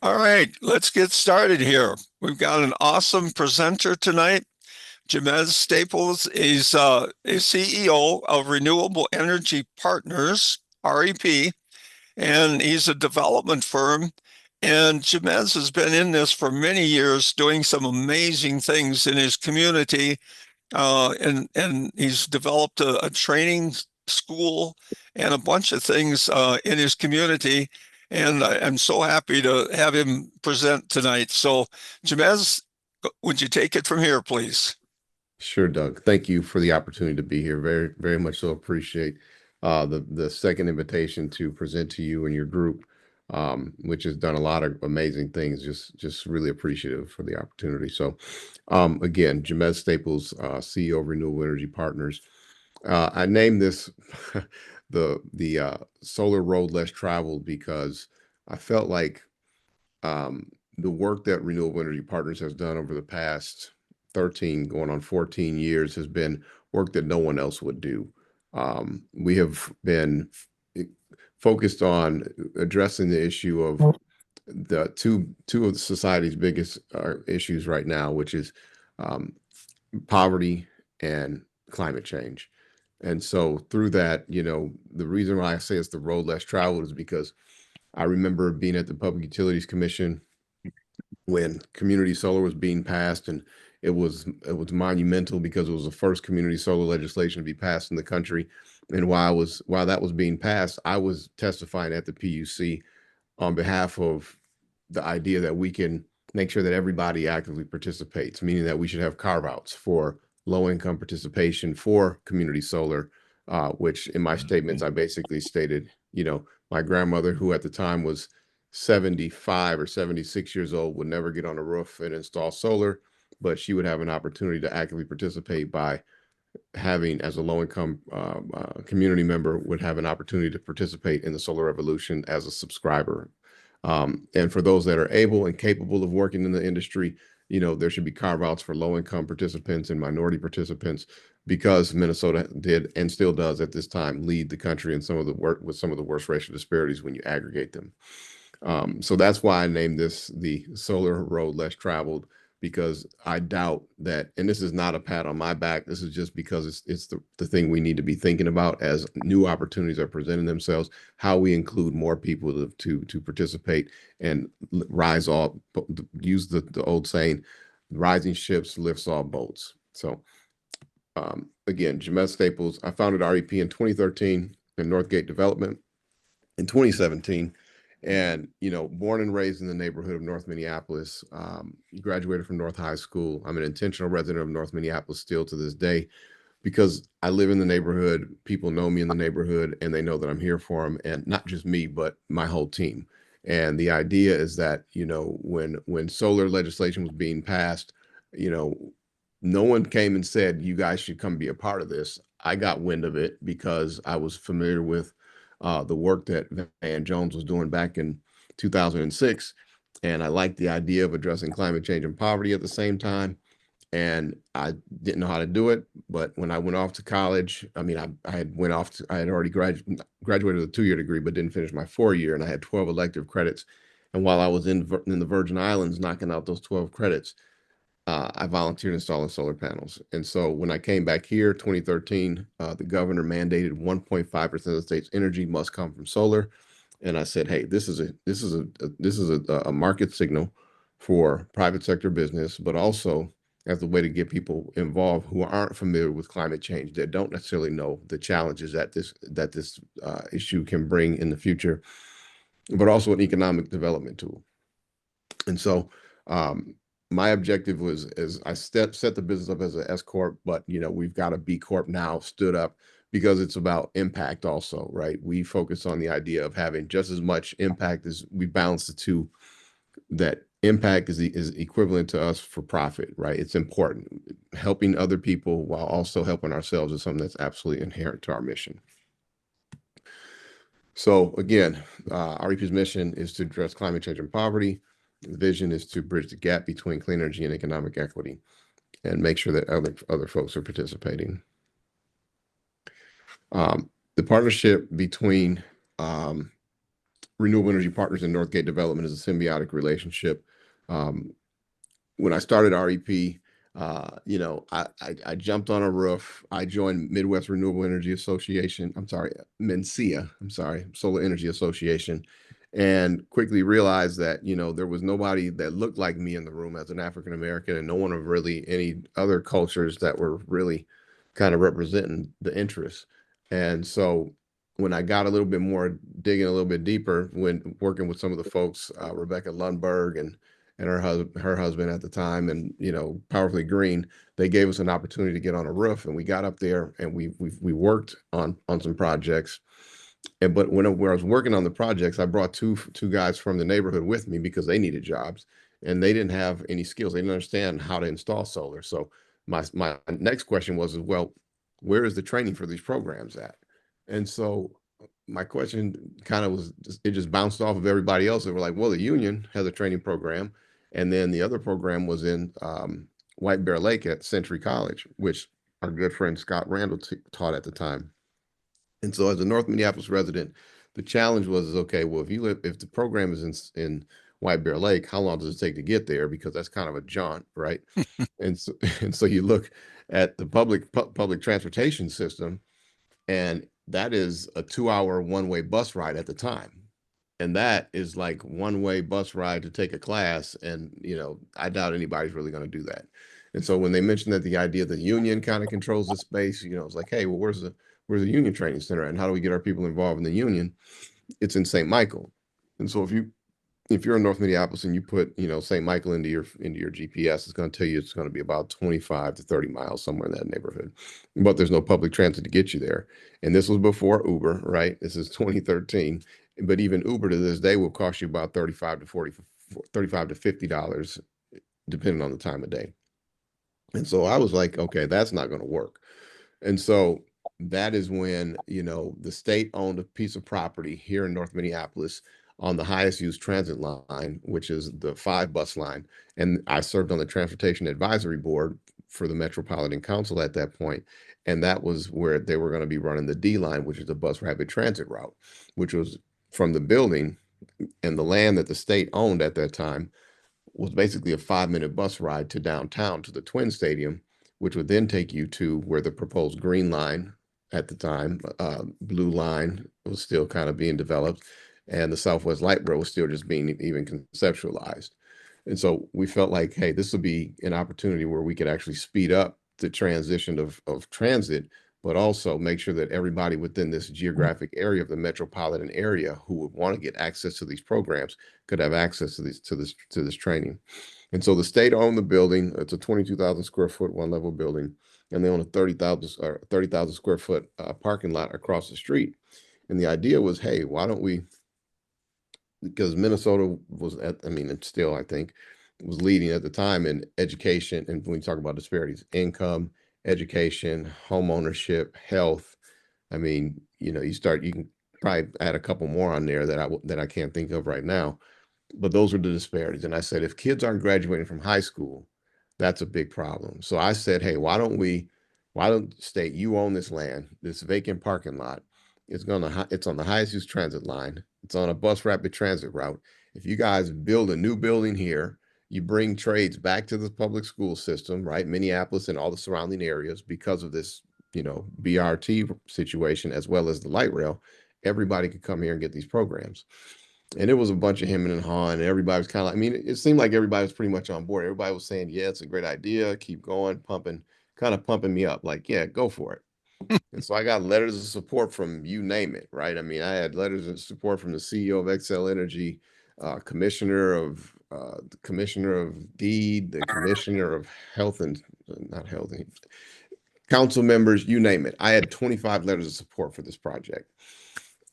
All right, let's get started here. We've got an awesome presenter tonight. Jamez Staples is a CEO of Renewable Energy Partners, REP, and he's a development firm. And Jamez has been in this for many years, doing some amazing things in his community. And he's developed a training school and a bunch of things in his community. And I'm so happy to have him present tonight. So, Jamez, would you take it from here, please? Sure, Doug. Thank you for the opportunity to be here. Very, very much so appreciate the second invitation to present to you and your group, which has done a lot of amazing things. Just really appreciative for the opportunity. So, again, Jamez Staples, CEO of Renewable Energy Partners. I named this the Solar Road Less Traveled because I felt like the work that Renewable Energy Partners has done over the past 13, going on 14 years has been work that no one else would do. We have been focused on addressing the issue of the two of society's biggest issues right now, which is um, poverty and climate change. And so through that, the reason why I say it's the road less traveled is because I remember being at the Public Utilities Commission when community solar was being passed, and it was monumental because it was the first community solar legislation to be passed in the country. And while that was being passed, I was testifying at the PUC on behalf of the idea that we can make sure that everybody actively participates, meaning that we should have carve outs for low income participation for community solar, which in my statements I basically stated, my grandmother, who at the time was 75 or 76 years old, would never get on a roof and install solar, but she would have an opportunity to actively participate by having, as a low-income community member, would have an opportunity to participate in the solar revolution as a subscriber. And for those that are able and capable of working in the industry, there should be carve-outs for low-income participants and minority participants because Minnesota did and still does at this time lead the country in some of the work with some of the worst racial disparities when you aggregate them. So that's why I named this the Solar Road Less Traveled, because I doubt that, and this is not a pat on my back, this is just because it's the thing we need to be thinking about as new opportunities are presenting themselves, how we include more people to participate and rise all, use the old saying, rising ships lifts all boats. So again, Jamez Staples, I founded REP in 2013 in Northgate Development in 2017. And, born and raised in the neighborhood of North Minneapolis, graduated from North High School. I'm an intentional resident of North Minneapolis still to this day because I live in the neighborhood. People know me in the neighborhood and they know that I'm here for them. And not just me, but my whole team. And the idea is that, when solar legislation was being passed, you know, no one came and said, you guys should come be a part of this. I got wind of it because I was familiar with the work that Van Jones was doing back in 2006. And I liked the idea of addressing climate change and poverty at the same time. And I didn't know how to do it. But when I went off to college, I mean, I had already graduated with a 2-year degree, but didn't finish my 4-year. And I had 12 elective credits. And while I was in the Virgin Islands knocking out those 12 credits, I volunteered installing solar panels. And so when I came back here, 2013, the governor mandated 1.5% of the state's energy must come from solar. And I said, hey, this is a market signal for private sector business, but also as a way to get people involved who aren't familiar with climate change, that don't necessarily know the challenges that this issue can bring in the future, but also an economic development tool. And so my objective was, as I set the business up as an S corp, but we've got a B corp now stood up because it's about impact also, right? We focus on the idea of having just as much impact as we balance the two. That impact is equivalent to us for profit, right? It's important. Helping other people while also helping ourselves is something that's absolutely inherent to our mission. So again, REP's mission is to address climate change and poverty. The vision is to bridge the gap between clean energy and economic equity and make sure that other folks are participating. The partnership between Renewable Energy Partners and Northgate Development is a symbiotic relationship. Um, when I started REP, I jumped on a roof. I joined Midwest Renewable Energy Association. I'm sorry, MENSIA. I'm sorry, Solar Energy Association, and quickly realized that there was nobody that looked like me in the room as an African American, and no one of really any other cultures that were really kind of representing the interests. And so when I got a little bit more digging a little bit deeper, when working with some of the folks, Rebecca Lundberg and her husband at the time, and Powerfully Green, they gave us an opportunity to get on a roof, and we got up there and we worked on some projects. And but when I was working on the projects, I brought two guys from the neighborhood with me because they needed jobs and they didn't have any skills. They didn't understand how to install solar. So my next question was, well, where is the training for these programs at? And so my question kind of was, it just bounced off of everybody else. They were like, well, the union has a training program, and then the other program was in White Bear Lake at Century College, which our good friend Scott Randall taught at the time. And so, as a North Minneapolis resident, the challenge was, okay, well, if the program is in White Bear Lake, how long does it take to get there? Because that's kind of a jaunt, right? And so, and so you look at the public transportation system, and that is a 2 hour one-way bus ride at the time. And that is like one-way bus ride to take a class. And, I doubt anybody's really going to do that. And so when they mentioned that the idea that the union kind of controls the space, it's like, hey, well, where's the union training center at? And how do we get our people involved in the union? It's in St. Michael. And so if you're in North Minneapolis and you put, St. Michael into your GPS, it's going to tell you it's going to be about 25 to 30 miles, somewhere in that neighborhood. But there's no public transit to get you there. And this was before Uber, right? This is 2013. But even Uber to this day will cost you about 35 to $50, depending on the time of day. And so I was like, okay, that's not going to work. And so that is when, the state owned a piece of property here in North Minneapolis on the highest used transit line, which is the 5 bus line. And I served on the Transportation Advisory Board for the Metropolitan Council at that point. And that was where they were going to be running the D line, which is the bus rapid transit route, which was from the building and the land that the state owned at that time was basically a 5-minute bus ride to downtown to the Twin Stadium, which would then take you to where the proposed green line at the time, blue line was still kind of being developed, and the Southwest Light Rail was still just being even conceptualized. And so we felt like, hey, this would be an opportunity where we could actually speed up the transition of transit, but also make sure that everybody within this geographic area of the metropolitan area who would want to get access to these programs could have access to this training. And so the state owned the building. It's a 22,000 square foot one level building, and they own a 30,000 square foot parking lot across the street. And the idea was, hey, why don't we, because Minnesota was I mean, it's still, I think, was leading at the time in education. And when we talk about disparities, income, education, home ownership, health. I mean, you can probably add a couple more on there that I can't think of right now, but those were the disparities. And I said, if kids aren't graduating from high school, that's a big problem. So I said, hey, why don't state, you own this land, this vacant parking lot. It's on the highest use transit line. It's on a bus rapid transit route. If you guys build a new building here, you bring trades back to the public school system, right? Minneapolis and all the surrounding areas because of this, BRT situation, as well as the light rail, everybody could come here and get these programs. And it was a bunch of hemming and hawing, and everybody was kind of like, I mean, it seemed like everybody was pretty much on board. Everybody was saying, yeah, it's a great idea. Keep going, kind of pumping me up, like, yeah, go for it. And so I got letters of support from you name it, right? I mean, I had letters of support from the CEO of Excel Energy, the commissioner of Deed, the commissioner of Health and not Health, council members, you name it. I had 25 letters of support for this project.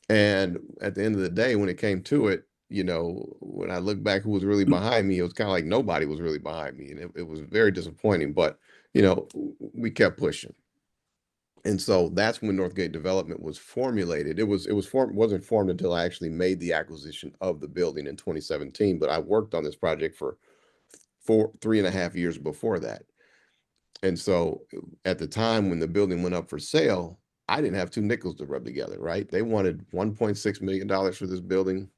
And at the end of the day, when it came to it, when I look back who was really behind me, it was kind of like nobody was really behind me. And it was very disappointing, but we kept pushing. And so that's when Northgate Development was formulated. Wasn't formed until I actually made the acquisition of the building in 2017. But I worked on this project for 3.5 years before that. And so at the time when the building went up for sale, I didn't have two nickels to rub together, right? They wanted $1.6 million for this building.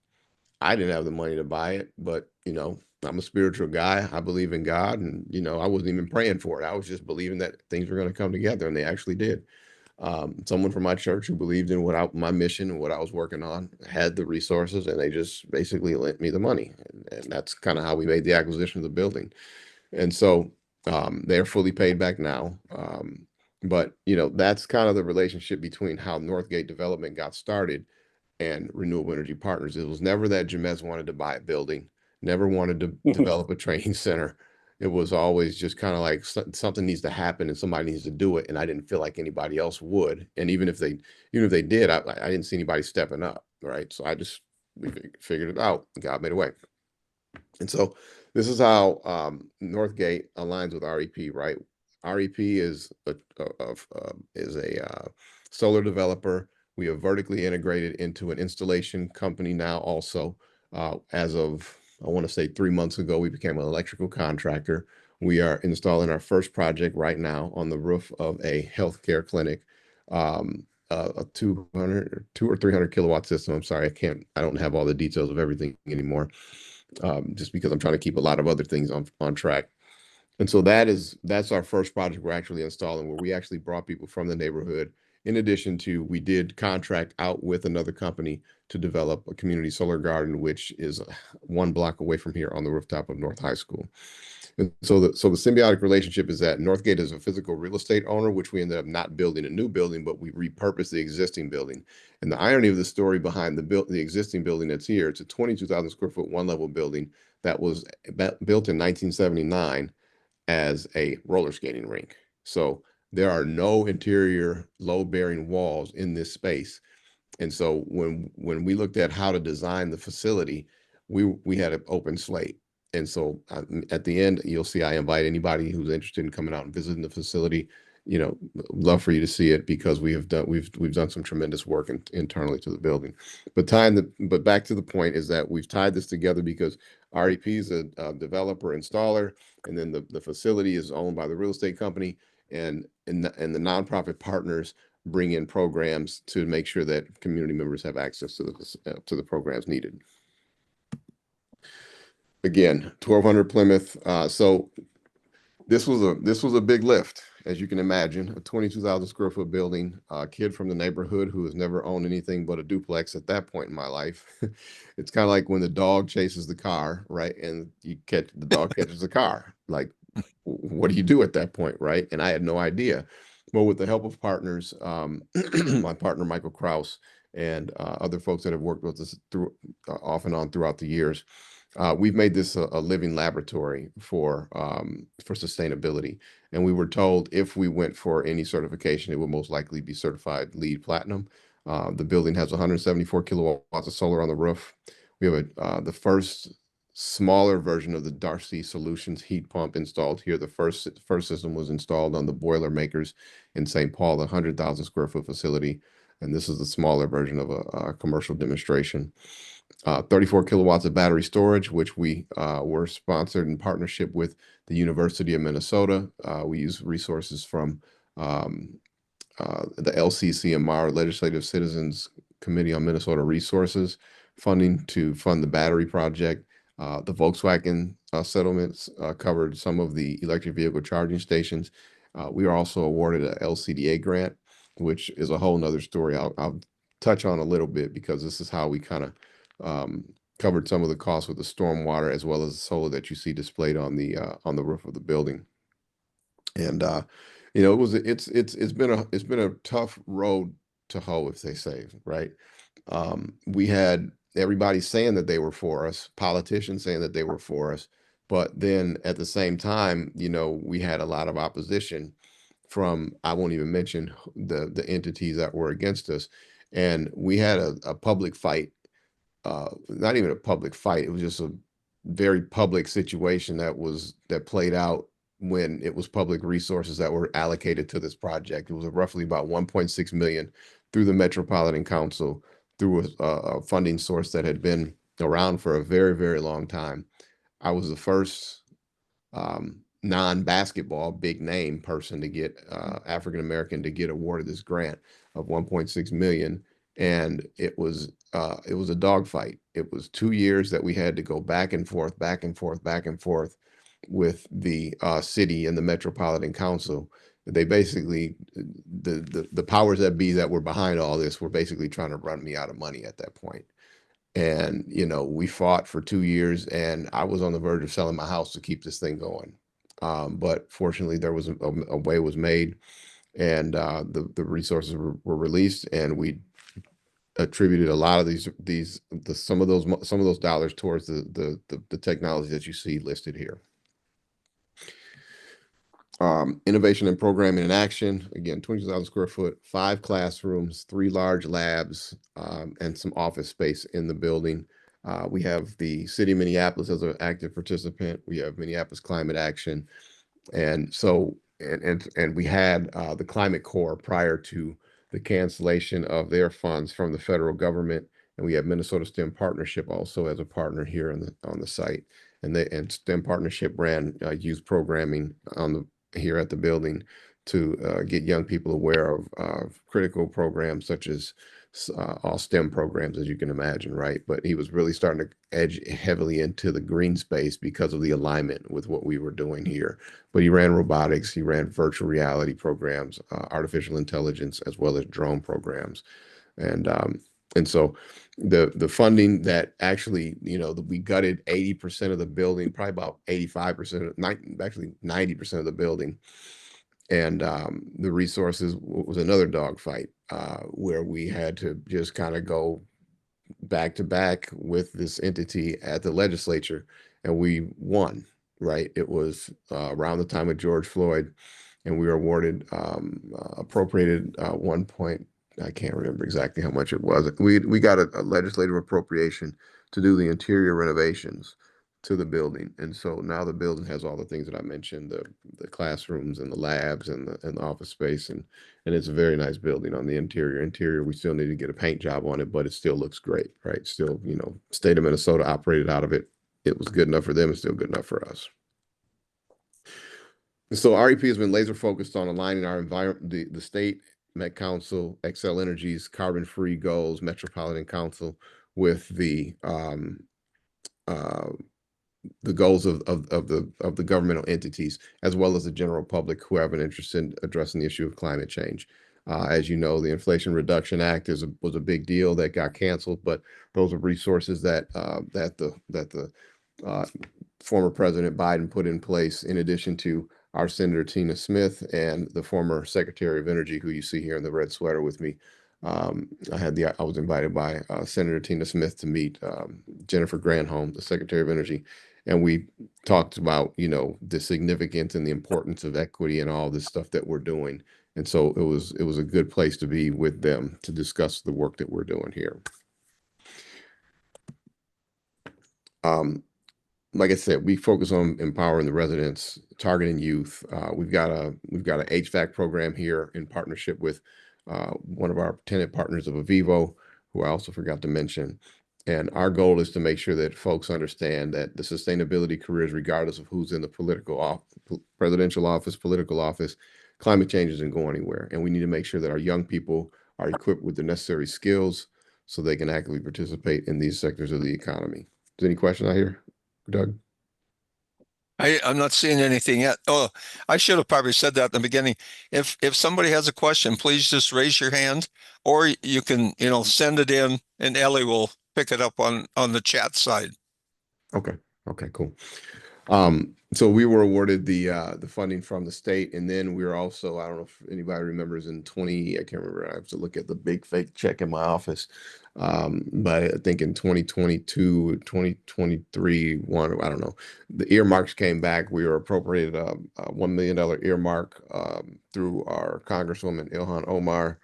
I didn't have the money to buy it, but I'm a spiritual guy. I believe in God, and I wasn't even praying for it. I was just believing that things were going to come together, and they actually did. Someone from my church who believed in my mission and what I was working on had the resources, and they just basically lent me the money, and that's kind of how we made the acquisition of the building. And so they're fully paid back now. But that's kind of the relationship between how Northgate Development got started and Renewable Energy Partners. It was never that Jamez wanted to buy a building, never wanted to develop a training center. It was always just kind of like something needs to happen and somebody needs to do it. And I didn't feel like anybody else would. And even if they did, I didn't see anybody stepping up. Right. So we figured it out. God made a way. And so this is how Northgate aligns with REP, right? REP is a solar developer. We have vertically integrated into an installation company now also. As of, I want to say 3 months ago, we became an electrical contractor. We are installing our first project right now on the roof of a healthcare clinic. A 2 or 300 kilowatt system. I'm sorry, I don't have all the details of everything anymore, just because I'm trying to keep a lot of other things on track. And so that's our first project we're actually installing, where we actually brought people from the neighborhood. In addition to, we did contract out with another company to develop a community solar garden, which is 1 block away from here on the rooftop of North High School. And so the symbiotic relationship is that Northgate is a physical real estate owner, which we ended up not building a new building, but we repurposed the existing building. And the irony of the story behind the existing building that's here, it's a 22,000 square foot one-level building that was built in 1979 as a roller skating rink. So there are no interior load-bearing walls in this space. And so when we looked at how to design the facility, we had an open slate. And so at the end, you'll see I invite anybody who's interested in coming out and visiting the facility. Love for you to see it, because we've done some tremendous work internally to the building. But back to the point is that we've tied this together because REP is a developer installer, and then the facility is owned by the real estate company, and the nonprofit partners bring in programs to make sure that community members have access to the programs needed. Again, 1,200 Plymouth. So this was a big lift, as you can imagine. A 22,000 square foot building. A kid from the neighborhood who has never owned anything but a duplex at that point in my life. It's kind of like when the dog chases the car, right? And the dog catches the car. Like, what do you do at that point, right? And I had no idea. But with the help of partners, my partner Michael Kraus and other folks that have worked with us off and on throughout the years, we've made this a living laboratory for sustainability. And we were told if we went for any certification, it would most likely be certified LEED Platinum. The building has 174 kilowatts of solar on the roof. We have the first smaller version of the Darcy Solutions heat pump installed here. The first system was installed on the Boilermakers in St. Paul, a 100,000 square foot facility. And this is the smaller version of a commercial demonstration. 34 kilowatts of battery storage, which we were sponsored in partnership with the University of Minnesota. We use resources from the LCCMR, Legislative Citizens Committee on Minnesota Resources, funding to fund the battery project. The Volkswagen settlements covered some of the electric vehicle charging stations. We were also awarded a LCDA grant, which is a whole nother story I'll touch on a little bit, because this is how we kind of covered some of the costs with the stormwater, as well as the solar that you see displayed on the roof of the building. And it's been a tough road to hoe, if they say, right? We had everybody saying that they were for us, politicians saying that they were for us, but then at the same time, we had a lot of opposition from, I won't even mention the entities that were against us. And we had a public fight, not even a public fight, it was just a very public situation that played out when it was public resources that were allocated to this project. It was roughly about 1.6 million through the Metropolitan Council, through a funding source that had been around for a very, very long time. I was the first non-basketball big name person to get African American to get awarded this grant of 1.6 million. And it was a dogfight. It was 2 years that we had to go back and forth, back and forth, back and forth with the city and the Metropolitan Council. They basically, the powers that be that were behind all this were basically trying to run me out of money at that point. And, you know, we fought for 2 years, and I was on the verge of selling my house to keep this thing going. But fortunately, there was a way was made, and the resources were released, and we attributed a lot of some of those dollars towards the technology that you see listed here. Innovation and programming in action. Again, 20,000 square foot, 5 classrooms, 3 large labs, and some office space in the building. We have the city of Minneapolis as an active participant. We have Minneapolis Climate Action. And so, and we had the Climate Corps prior to the cancellation of their funds from the federal government. And we have Minnesota STEM Partnership also as a partner here on the site. And STEM Partnership ran youth programming here at the building to get young people aware of critical programs such as all STEM programs, as you can imagine, right? But he was really starting to edge heavily into the green space because of the alignment with what we were doing here. But he ran robotics, he ran virtual reality programs, artificial intelligence, as well as drone programs. And so the funding that actually, you know, we gutted 80% of the building, probably about 85%, actually 90% of the building. And the resources was another dogfight where we had to just kind of go back to back with this entity at the legislature, and we won, right? It was around the time of George Floyd, and we were awarded appropriated 1 point. I can't remember exactly how much it was. We got a legislative appropriation to do the interior renovations to the building, and so now the building has all the things that I mentioned: the classrooms and the labs and the office space, and it's a very nice building on the interior. Interior, we still need to get a paint job on it, but it still looks great, right? Still, you know, state of Minnesota operated out of it. It was good enough for them. It's still good enough for us. So REP has been laser focused on aligning our environment, the state, Met Council, Xcel Energy's carbon-free goals, Metropolitan Council, with uh, the goals of the governmental entities, as well as the general public who have an interest in addressing the issue of climate change. As you know, the Inflation Reduction Act was a big deal that got canceled, but those are resources that the uh, former President Biden put in place, in addition to our Senator Tina Smith and the former Secretary of Energy, who you see here in the red sweater with me. I was invited by Senator Tina Smith to meet Jennifer Granholm, the Secretary of Energy, and we talked about, you know, the significance and the importance of equity and all this stuff that we're doing. And so it was a good place to be with them to discuss the work that we're doing here. Like I said, we focus on empowering the residents, targeting youth. We've got an HVAC program here in partnership with one of our tenant partners of Avivo, who I also forgot to mention. And our goal is to make sure that folks understand that the sustainability careers, regardless of who's in the presidential office, political office, climate change isn't going anywhere. And we need to make sure that our young people are equipped with the necessary skills so they can actively participate in these sectors of the economy. Is there any question out here, Doug? I'm not seeing anything yet. Oh, I should have probably said that in the beginning. If somebody has a question, please just raise your hand, or you can, you know, send it in, and Ellie will pick it up on the chat side. Okay. Okay, cool. So we were awarded the funding from the state, and then we were also, I don't know if anybody remembers, in 20, I can't remember, I have to look at the big fake check in my office. But I think in 2022, 2023, I don't know, the earmarks came back. We were appropriated a $1 million earmark through our Congresswoman Ilhan Omar,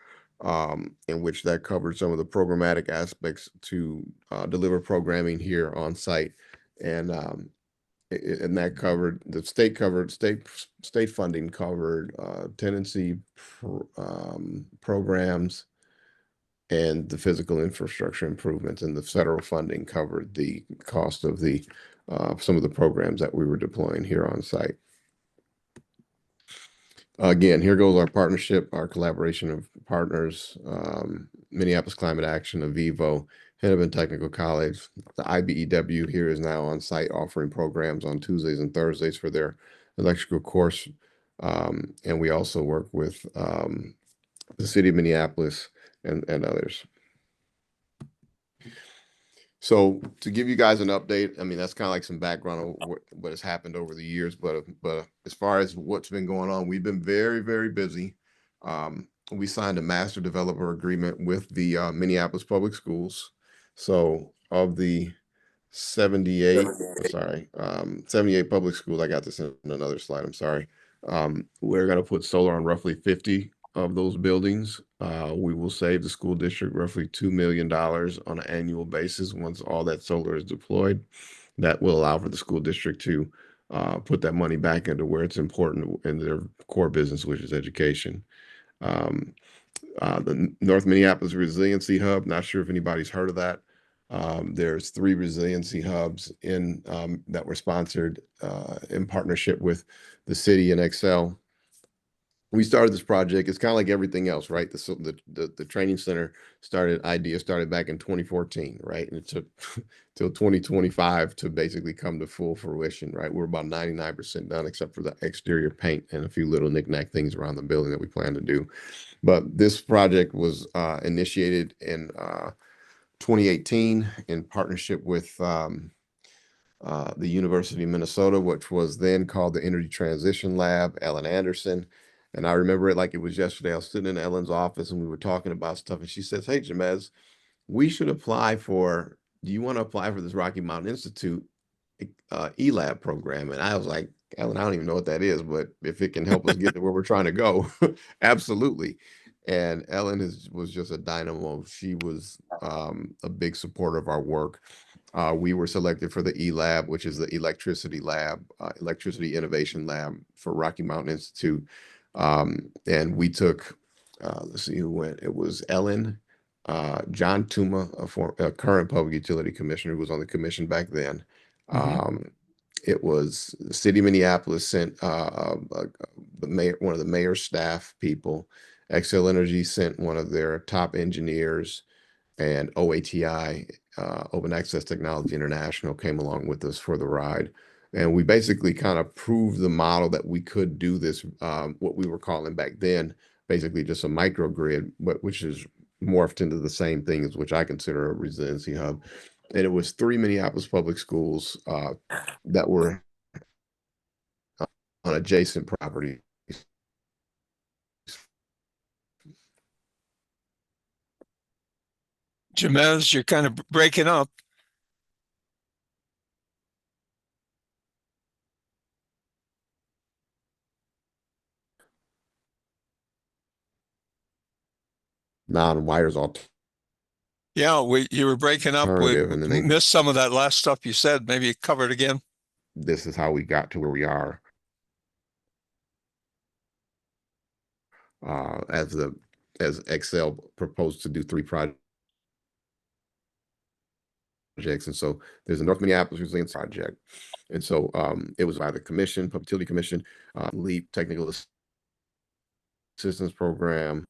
in which that covered some of the programmatic aspects to deliver programming here on site. And and that covered state funding covered tenancy programs and the physical infrastructure improvements, and the federal funding covered the cost of the some of the programs that we were deploying here on site. Again, here goes our partnership, our collaboration of partners, Minneapolis Climate Action, Avivo, Hennepin Technical College. The IBEW here is now on site offering programs on Tuesdays and Thursdays for their electrical course. And we also work with the city of Minneapolis and others. So to give you guys an update, I mean, that's kind of like some background of what has happened over the years, but as far as what's been going on, we've been very, very busy. We signed a master developer agreement with the Minneapolis Public Schools. So of the 78, sorry, 78 public schools, I got this in another slide, I'm sorry. We're going to put solar on roughly 50 of those buildings. We will save the school district roughly $2 million on an annual basis once all that solar is deployed. That will allow for the school district to put that money back into where it's important in their core business, which is education. Um, the North Minneapolis Resiliency Hub, not sure if anybody's heard of that. There's 3 resiliency hubs in that were sponsored in partnership with the city and Excel. We started this project. It's kind of like everything else, right? The training center idea started back in 2014, right? And it took till 2025 to basically come to full fruition, right? We're about 99% done, except for the exterior paint and a few little knickknack things around the building that we plan to do. But this project was initiated in 2018 in partnership with the University of Minnesota, which was then called the Energy Transition Lab, Ellen Anderson. And I remember it like it was yesterday. I was sitting in Ellen's office and we were talking about stuff. And she says, "Hey, Jamez, we should apply for, do you want to apply for this Rocky Mountain Institute ELAB program?" And I was like, "Ellen, I don't even know what that is, but if it can help us get to where we're trying to go, absolutely." And Ellen was just a dynamo. She was a big supporter of our work. We were selected for the ELAB, which is the Electricity Lab, Electricity Innovation Lab for Rocky Mountain Institute. And we took, let's see who went. It was Ellen, John Tuma, a current public utility commissioner who was on the commission back then. It was the city of Minneapolis sent the mayor, one of the mayor's staff people. Xcel Energy sent one of their top engineers, and OATI, Open Access Technology International, came along with us for the ride. And we basically kind of proved the model that we could do this, what we were calling back then, basically just a microgrid, but which is morphed into the same thing as which I consider a resiliency hub. And it was 3 Minneapolis public schools that were on adjacent property. Jamez, you're kind of breaking up. Non-wires Yeah, you were breaking up. We alternative, and then missed some of that last stuff you said. Maybe cover it again. this is how we got to where we are as Excel proposed to do 3 projects. And so there's a North Minneapolis Resilience Project. And so it was by the commission, Public Utility Commission, LEAP Technical Assistance Program.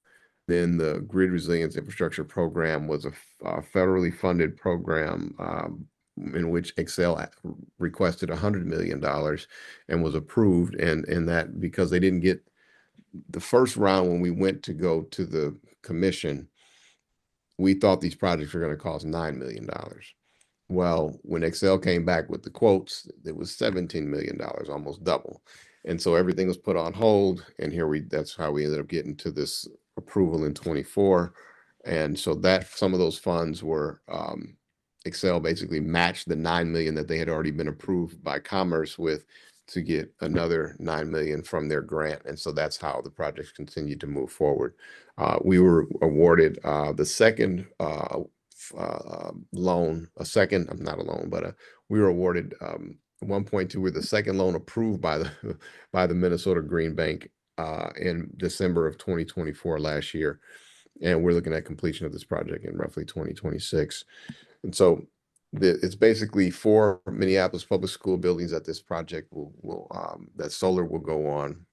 Then the Grid Resilience Infrastructure Program was a federally funded program in which Excel requested $100 million and was approved. And that because they didn't get the first round when we went to go to the commission, we thought these projects were going to cost $9 million. Well, when Excel came back with the quotes, it was $17 million, almost double. And so everything was put on hold. And that's how we ended up getting to this approval in 24. And so that some of those funds were Excel basically matched the 9 million that they had already been approved by Commerce with to get another 9 million from their grant. And so that's how the projects continued to move forward. We were awarded the second loan, not a loan, but we were awarded 1.2. We're the second loan approved by the Minnesota Green Bank in December of 2024 last year. And we're looking at completion of this project in roughly 2026. And so it's basically 4 Minneapolis public school buildings that this project that solar will go on.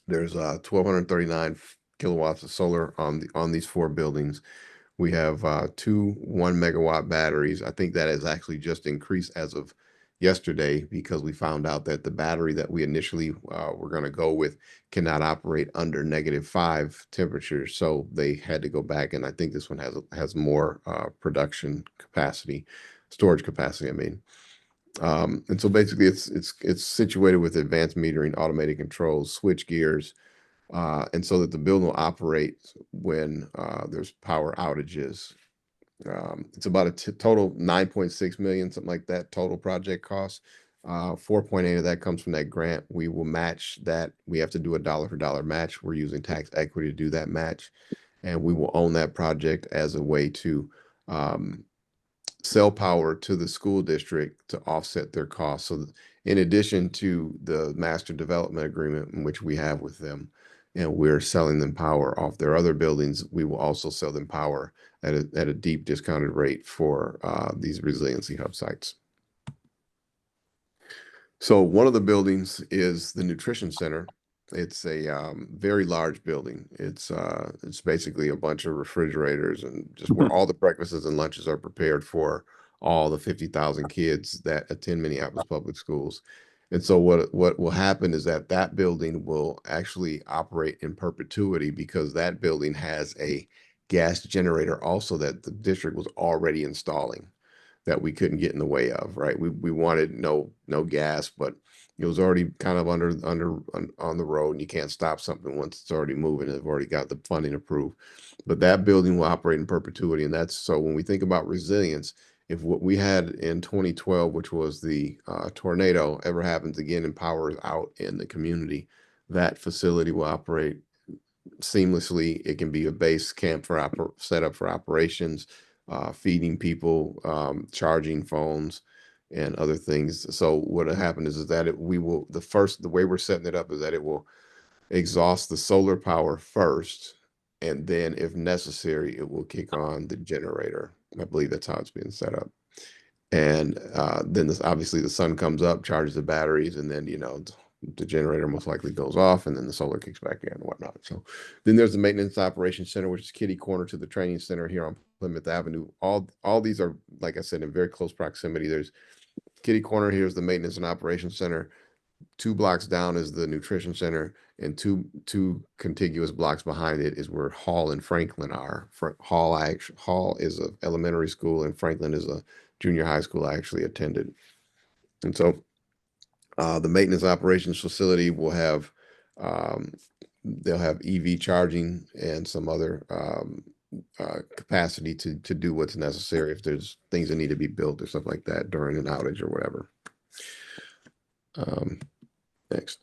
There's 1,239 kilowatts of solar on these four buildings. We have two 1 megawatt batteries. I think that has actually just increased as of yesterday because we found out that the battery that we initially were going to go with cannot operate under -5 temperatures. So they had to go back, and I think this one has more production capacity, storage capacity, I mean. And so basically it's situated with advanced metering, automated controls, switch gears, and so that the building will operate when there's power outages. It's about a total 9.6 million, something like that, total project cost. 4.8 of that comes from that grant. We will match that. We have to do a dollar for dollar match. We're using tax equity to do that match, and we will own that project as a way to um, sell power to the school district to offset their costs. So in addition to the master development agreement in which we have with them, and we're selling them power off their other buildings, we will also sell them power at a deep discounted rate for these resiliency hub sites. So one of the buildings is the nutrition center. It's a very large building. It's basically a bunch of refrigerators and just where all the breakfasts and lunches are prepared for all the 50,000 kids that attend Minneapolis public schools. And so what will happen is that that building will actually operate in perpetuity because that building has a gas generator also that the district was already installing that we couldn't get in the way of, right? We wanted no gas, but it was already kind of on the road, and you can't stop something once it's already moving. They've already got the funding approved, but that building will operate in perpetuity, and that's so when we think about resilience. If what we had in 2012, which was the tornado, ever happens again and power is out in the community, that facility will operate seamlessly. It can be a base camp for setup for operations, feeding people, charging phones, and other things. So what will happen is that the way we're setting it up is that it will exhaust the solar power first, and then if necessary, it will kick on the generator. I believe that's how it's being set up. And then obviously the sun comes up, charges the batteries, and then the generator most likely goes off, and then the solar kicks back in and whatnot. So then there's the maintenance operations center, which is kitty corner to the training center here on Plymouth Avenue. All these are, like I said, in very close proximity. There's kitty corner. Here's the maintenance and operations center. 2 blocks down is the nutrition center, and two contiguous blocks behind it is where Hall and Franklin are. Hall is a elementary school, and Franklin is a junior high school I actually attended. And so the maintenance operations facility will have they'll have EV charging and some other capacity to do what's necessary if there's things that need to be built or stuff like that during an outage or whatever. Next.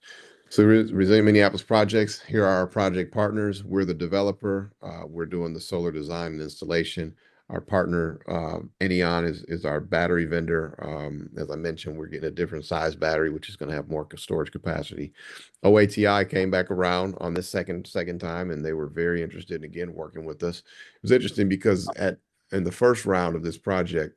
So Resilient Minneapolis projects. Here are our project partners. We're the developer. We're doing the solar design and installation. Our partner, Enion, is our battery vendor. As I mentioned, we're getting a different size battery, which is going to have more storage capacity. OATI came back around on this second time, and they were very interested in again working with us. It was interesting because in the first round of this project,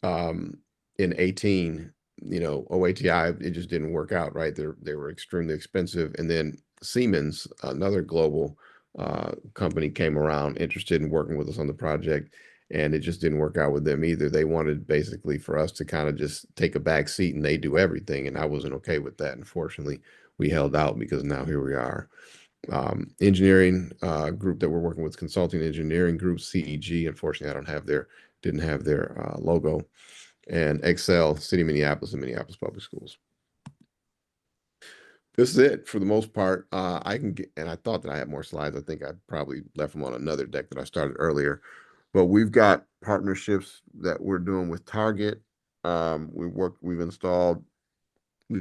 in 18, OATI, it just didn't work out, right? They were extremely expensive. And then Siemens, another global company, came around interested in working with us on the project, and it just didn't work out with them either. They wanted basically for us to kind of just take a back seat and they do everything. And I wasn't okay with that. Unfortunately, we held out because now here we are. Engineering group that we're working with, consulting engineering group, CEG. Unfortunately, didn't have their logo. And Excel, City of Minneapolis, and Minneapolis Public Schools. This is it for the most part. I can get, and I thought that I had more slides. I think I probably left them on another deck that I started earlier. But we've got partnerships that we're doing with Target. We've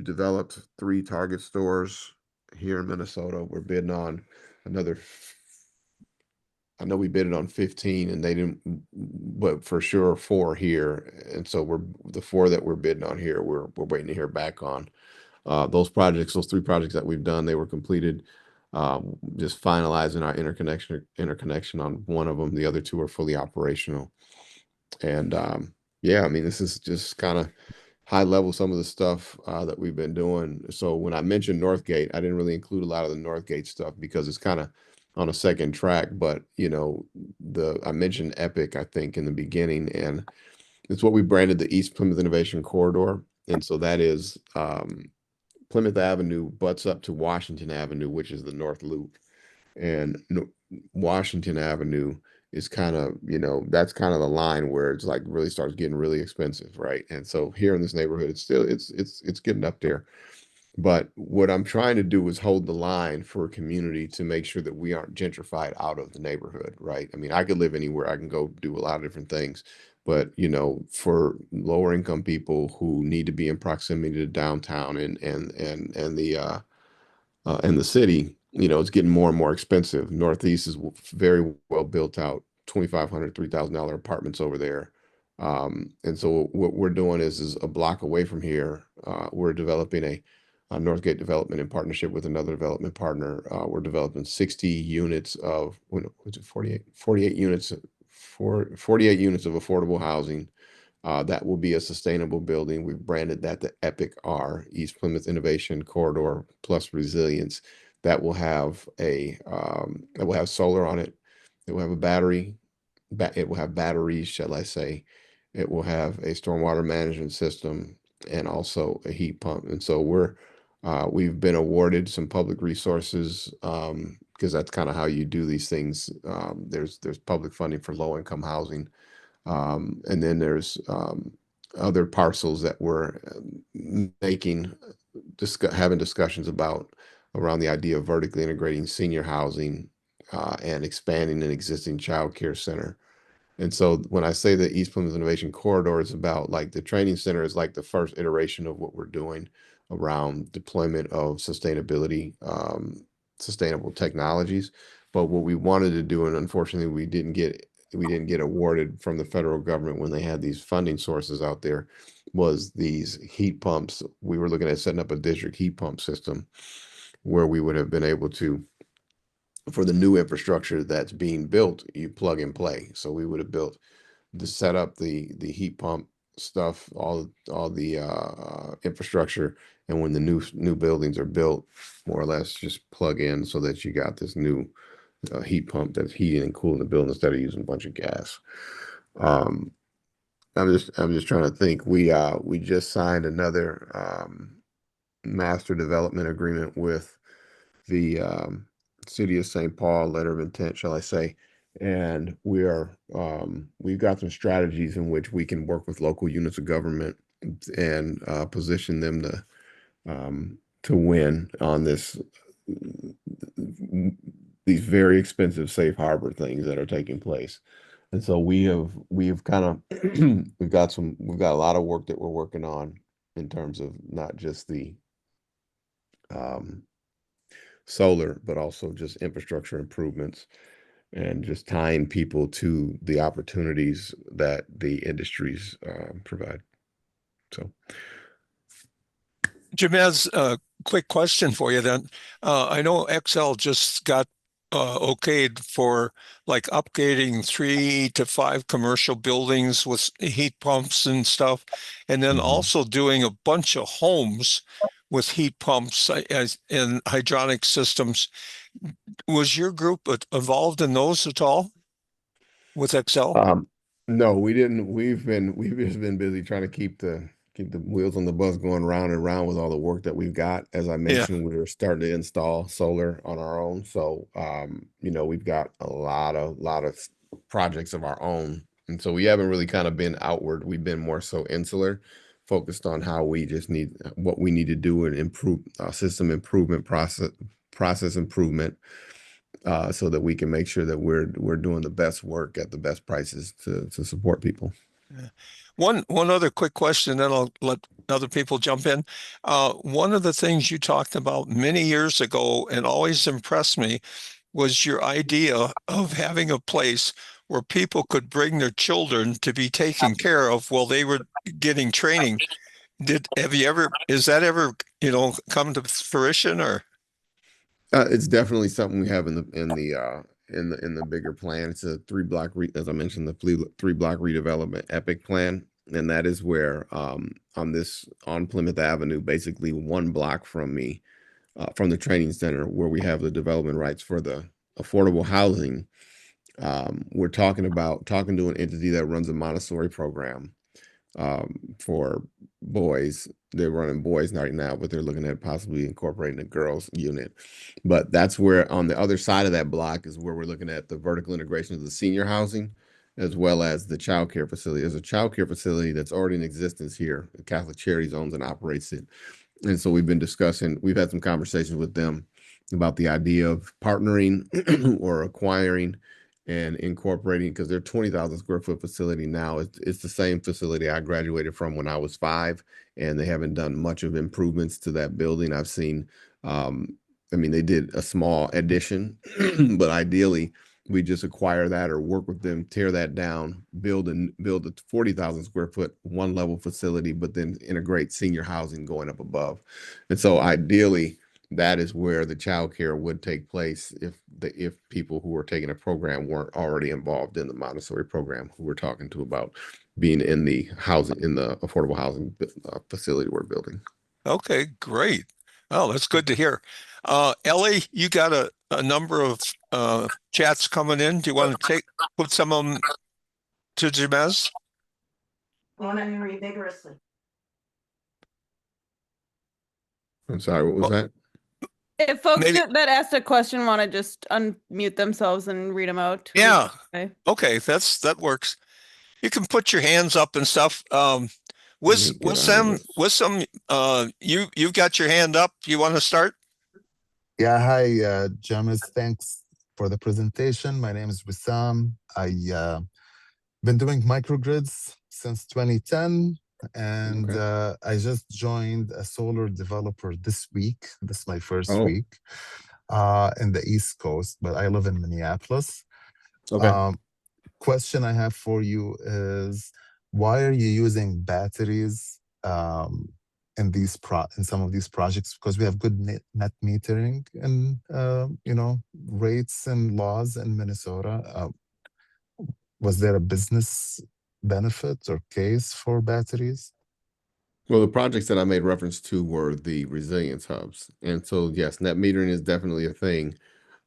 developed 3 Target stores here in Minnesota. We're bidding on another. I know we bid on 15 and they didn't, but for sure 4 here. And so the 4 that we're bidding on here, we're waiting to hear back on. Those 3 projects that we've done, they were completed. Just finalizing our interconnection on one of them. The other 2 are fully operational. And yeah, I mean, this is just kind of high level some of the stuff that we've been doing. So when I mentioned Northgate, I didn't really include a lot of the Northgate stuff because it's kind of on a second track. But you know, the I mentioned Epic, I think, in the beginning, and it's what we branded the East Plymouth Innovation Corridor. And so that is Plymouth Avenue butts up to Washington Avenue, which is the North Loop. And Washington Avenue is kind of, you know, that's kind of the line where it's like really starts getting really expensive, right? And so here in this neighborhood, it's still it's getting up there. But what I'm trying to do is hold the line for a community to make sure that we aren't gentrified out of the neighborhood, right? I mean, I could live anywhere, I can go do a lot of different things, but you know, for lower income people who need to be in proximity to downtown and the city, you know, it's getting more and more expensive. Northeast is very well built out, $2,500, $3,000 apartments over there. And so what we're doing is a block away from here, we're developing a Northgate development in partnership with another development partner. We're developing 60 units of, what's it, 48 units, 48 units of affordable housing that will be a sustainable building. We've branded that the Epic R, East Plymouth Innovation Corridor Plus Resilience. That will have that will have solar on it. It will have a battery. It will have batteries, shall I say. It will have a stormwater management system and also a heat pump. And so we've been awarded some public resources because that's kind of how you do these things. There's public funding for low income housing, and then there's other parcels that we're making, having discussions about around the idea of vertically integrating senior housing and expanding an existing child care center. And so when I say the East Plymouth Innovation Corridor is about like the training center is like the first iteration of what we're doing around deployment of sustainability, sustainable technologies. But what we wanted to do, and unfortunately we didn't get awarded from the federal government when they had these funding sources out there, was these heat pumps. We were looking at setting up a district heat pump system where we would have been able to, for the new infrastructure that's being built, you plug and play. So we would have built to set up the heat pump stuff, all the infrastructure, and when the new buildings are built, more or less just plug in so that you got this new heat pump that's heating and cooling the building instead of using a bunch of gas. Um, I'm just trying to think. We just signed another master development agreement with the city of St. Paul, letter of intent, shall I say. And we've got some strategies in which we can work with local units of government and position them to win on these very expensive safe harbor things that are taking place. And so we've kind of we've got a lot of work that we're working on in terms of not just the um, solar, but also just infrastructure improvements and just tying people to the opportunities that the industries provide. So, Jamez, a quick question for you then. I know XL just got okayed for like upgrading 3 to 5 commercial buildings with heat pumps and stuff, and then mhm. also doing a bunch of homes with heat pumps and hydronic systems. Was your group involved in those at all with XL? Um, no, we didn't. We've just been busy trying to keep the wheels on the bus going round and round with all the work that we've got. As I Yeah. mentioned, we were starting to install solar on our own. So you know, we've got a lot of projects of our own. And so we haven't really kind of been outward. We've been more so insular, focused on how we just need what we need to do and improve system improvement process improvement so that we can make sure that we're doing the best work at the best prices to support people. Yeah. One other quick question, then I'll let other people jump in. One of the things you talked about many years ago and always impressed me was your idea of having a place where people could bring their children to be taken care of while they were getting training. Have you ever, is that ever, come to fruition or? It's definitely something we have in the bigger plan. It's a as I mentioned, the three block redevelopment epic plan. And that is where on Plymouth Avenue, basically one block from me, from the training center where we have the development rights for the affordable housing. We're talking to an entity that runs a Montessori program for boys. They're running boys right now, but they're looking at possibly incorporating a girls unit. But that's where on the other side of that block is where we're looking at the vertical integration of the senior housing as well as the child care facility. There's a child care facility that's already in existence here. The Catholic Charities owns and operates it. And so we've had some conversations with them about the idea of partnering or acquiring and incorporating, because they're 20,000 square foot facility now. It's the same facility I graduated from when I was 5, and they haven't done much of improvements to that building. I've seen, I mean, they did a small addition, but ideally we just acquire that or work with them, tear that down, build a 40,000 square foot one level facility, but then integrate senior housing going up above. And so ideally, that is where the child care would take place if people who are taking a program weren't already involved in the Montessori program, who we're talking to about being in the affordable housing facility we're building. Okay, great. Oh, that's good to hear. Ellie, you got a number of chats coming in. Do you want to put some of them to Jamez? Want to read vigorously. I'm sorry, what was Well, that? If folks maybe. that asked a question want to just unmute themselves and read them out. Yeah. Okay. Okay, that works. You can put your hands up and stuff. Let me get out of this. You've got your hand up. You want to start? Yeah, hi, Jamez. Thanks for the presentation. My name is Wissam. I been doing microgrids since 2010, and Okay. I just joined a solar developer this week. This is my first Oh, week in the East Coast, but I live in Minneapolis. okay. Question I have for you is, why are you using batteries in some of these projects? Because we have good net metering and rates and laws in Minnesota. Was there a business benefit or case for batteries? Well, the projects that I made reference to were the resilience hubs. And so, yes, net metering is definitely a thing.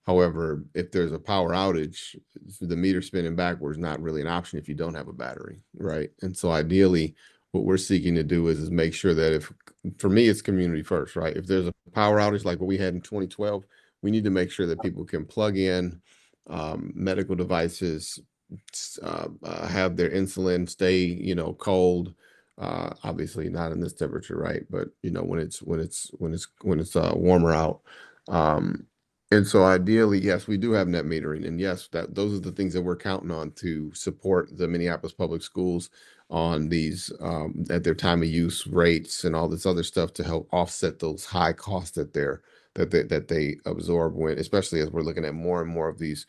However, if there's a power outage, the meter spinning backwards is not really an option if you don't have a battery, right? And so ideally, what we're seeking to do is make sure that for me, it's community first, right? If there's a power outage like what we had in 2012, we need to make sure that people can plug in medical devices, have their insulin stay, cold. Obviously not in this temperature, right? But when it's warmer out. And so ideally, yes, we do have net metering, and yes, those are the things that we're counting on to support the Minneapolis Public Schools on these at their time of use rates and all this other stuff to help offset those high costs that they absorb especially as we're looking at more and more of these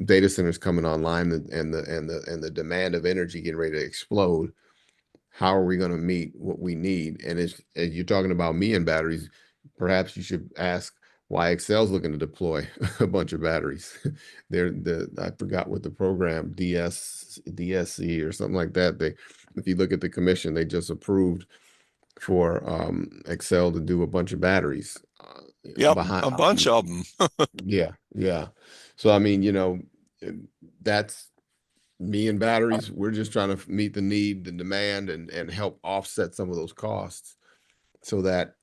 data centers coming online and the demand of energy getting ready to explode. How are we going to meet what we need? And as you're talking about me and batteries, perhaps you should ask why Excel's looking to deploy a bunch of batteries. I forgot what the program DSC or something like that. If you look at the commission, they just approved for Excel to do a bunch of batteries. Yep, a bunch of them. Yeah. So I mean, that's me and batteries. We're just trying to meet the need, the demand, and help offset some of those costs so that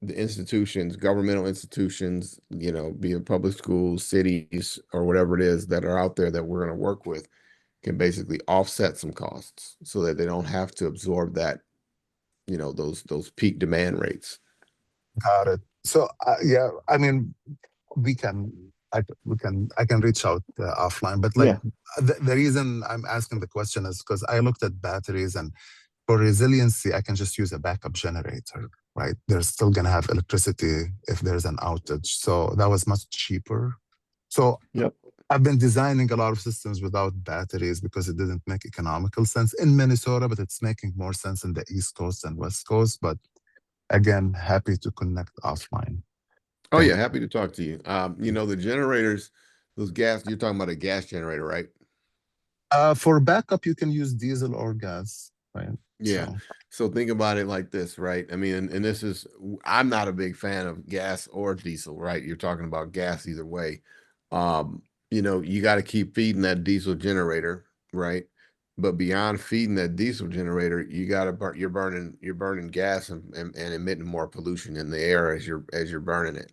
the institutions, governmental institutions, be it public schools, cities, or whatever it is that are out there that we're going to work with, can basically offset some costs so that they don't have to absorb that, those peak demand rates. Got it. So yeah, I mean, I can reach out offline, but like Yeah. the reason I'm asking the question is because I looked at batteries, and for resiliency, I can just use a backup generator, right? They're still going to have electricity if there's an outage. So that was much cheaper. So Yep. I've been designing a lot of systems without batteries because it didn't make economical sense in Minnesota, but it's making more sense in the East Coast and West Coast. But again, happy to connect offline. Oh yeah, happy to talk to you. The generators, those gas, you're talking about a gas generator, right? For backup, you can use diesel or gas. right? Yeah. So, So think about it like this, right? I mean, and this is, I'm not a big fan of gas or diesel, right? You're talking about gas either way. You know, you got to keep feeding that diesel generator, right? But beyond feeding that diesel generator, you got to burn, you're burning gas and emitting more pollution in the air as you're burning it.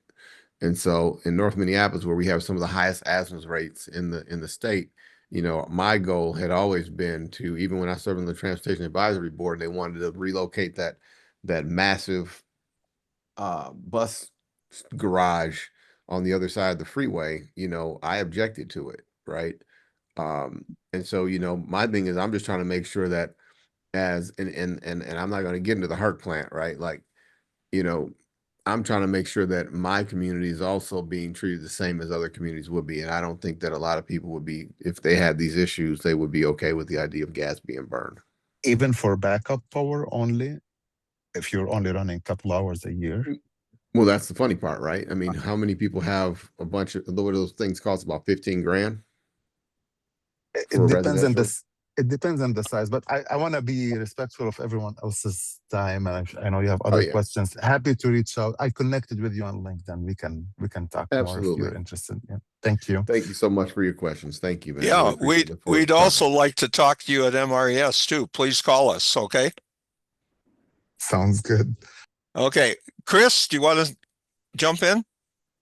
And so in North Minneapolis, where we have some of the highest asthma rates in the state, you know, my goal had always been to, even when I served on the Transportation Advisory Board, they wanted to relocate that massive bus garage on the other side of the freeway. You know, I objected to it, right? And so, you know, my thing is I'm just trying to make sure that as and I'm not going to get into the heart plant, right? Like, you know, I'm trying to make sure that my community is also being treated the same as other communities would be. And I don't think that a lot of people would be, if they had these issues, they would be okay with the idea of gas being burned. even for backup power only, if you're only running a couple hours a year, Well, that's the funny part, right? I mean, how many people have a bunch of those things cost about 15 grand for a it depends on residential? this. It depends on the size, but I want to be respectful of everyone else's time, and I know you have Oh, other yeah, questions. Happy to reach out. I connected with you on LinkedIn. We can talk more if you're absolutely. interested. Yeah. Thank you. Thank you so much for your questions. Thank you, man. Yeah, Really appreciate it. Look forward we'd to talking. also like to talk to you at MRES too. Please call us, okay? Sounds good. Okay, Chris, do you want to jump in?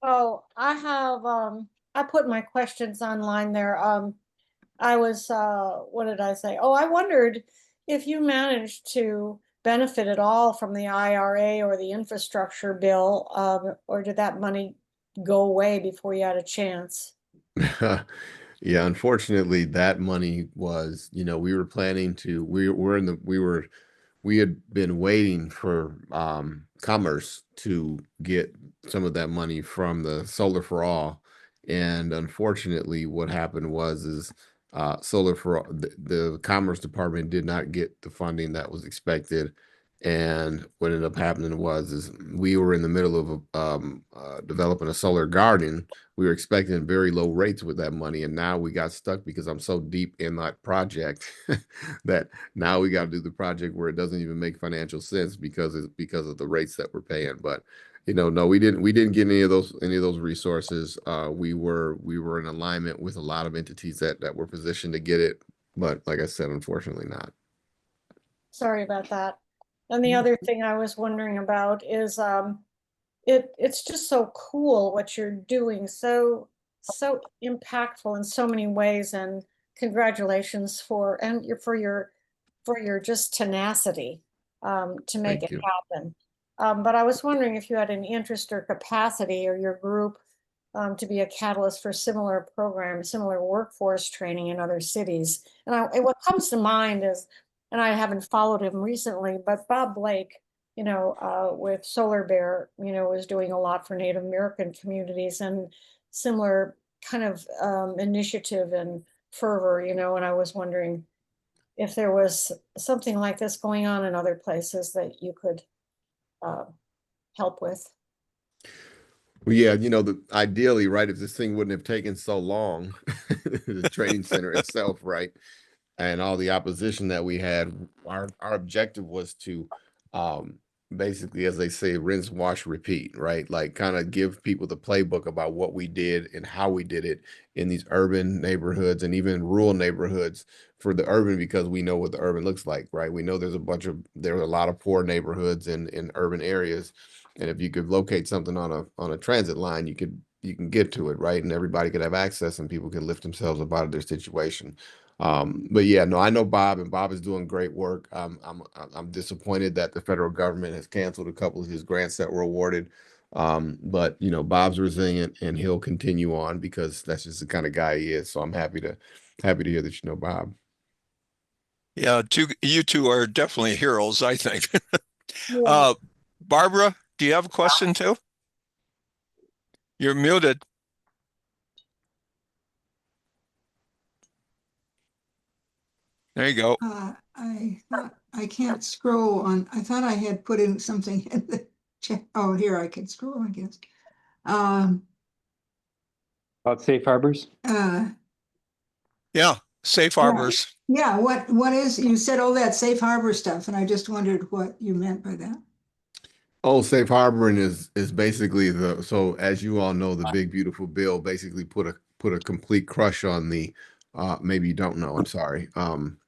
Oh, I have, I put my questions online there. I was, what did I say? Oh, I wondered if you managed to benefit at all from the IRA or the infrastructure bill, or did that money go away before you had a chance? Yeah, unfortunately, that money was, you know, we were planning to, we had been waiting for Commerce to get some of that money from the Solar for All. And unfortunately, what happened was Solar for All, the Commerce Department did not get the funding that was expected. And what ended up happening was we were in the middle of developing a solar garden. We were expecting very low rates with that money, and now we got stuck because I'm so deep in that project that now we got to do the project where it doesn't even make financial sense because of the rates that we're paying. But you know, no, we didn't get any of those resources. We were in alignment with a lot of entities that were positioned to get it, but like I said, unfortunately not. Sorry about that. And the other thing I was wondering about is, it's just so cool what you're doing, so impactful in so many ways, and congratulations for your just tenacity to make Thank it you. happen. But I was wondering if you had an interest or capacity, or your group, to be a catalyst for similar programs, similar workforce training in other cities. And what comes to mind is, and I haven't followed him recently, but Bob Blake, with Solar Bear, is doing a lot for Native American communities, and similar kind of initiative and fervor, and I was wondering if there was something like this going on in other places that you could uh, help with. Well, yeah, you know, ideally, right, if this thing wouldn't have taken so long, the training center itself, right, and all the opposition that we had, our objective was to basically, as they say, rinse, wash, repeat, right? Like kind of give people the playbook about what we did and how we did it in these urban neighborhoods and even rural neighborhoods for the urban, because we know what the urban looks like, right? We know there are a lot of poor neighborhoods in urban areas. And if you could locate something on a transit line, you can get to it, right? And everybody could have access and people can lift themselves up out of their situation. But yeah, no, I know Bob, and Bob is doing great work. I'm disappointed that the federal government has canceled a couple of his grants that were awarded. But you know, Bob's resilient and he'll continue on because that's just the kind of guy he is. So I'm happy to hear that you know Bob. Yeah, you two are definitely heroes, I think. Yeah. Barbara, do you have a question too? You're muted. There you go. I thought I can't scroll on, I thought I had put in something in the chat. Oh, here I can scroll, I guess. About safe harbors? Uh, Yeah, Safe Yeah. harbors. Yeah, what is, you said all that safe harbor stuff, and I just wondered what you meant by that. Oh, safe harboring is basically so as you all know, the big beautiful bill basically put a complete crush on the maybe you don't know, I'm sorry, on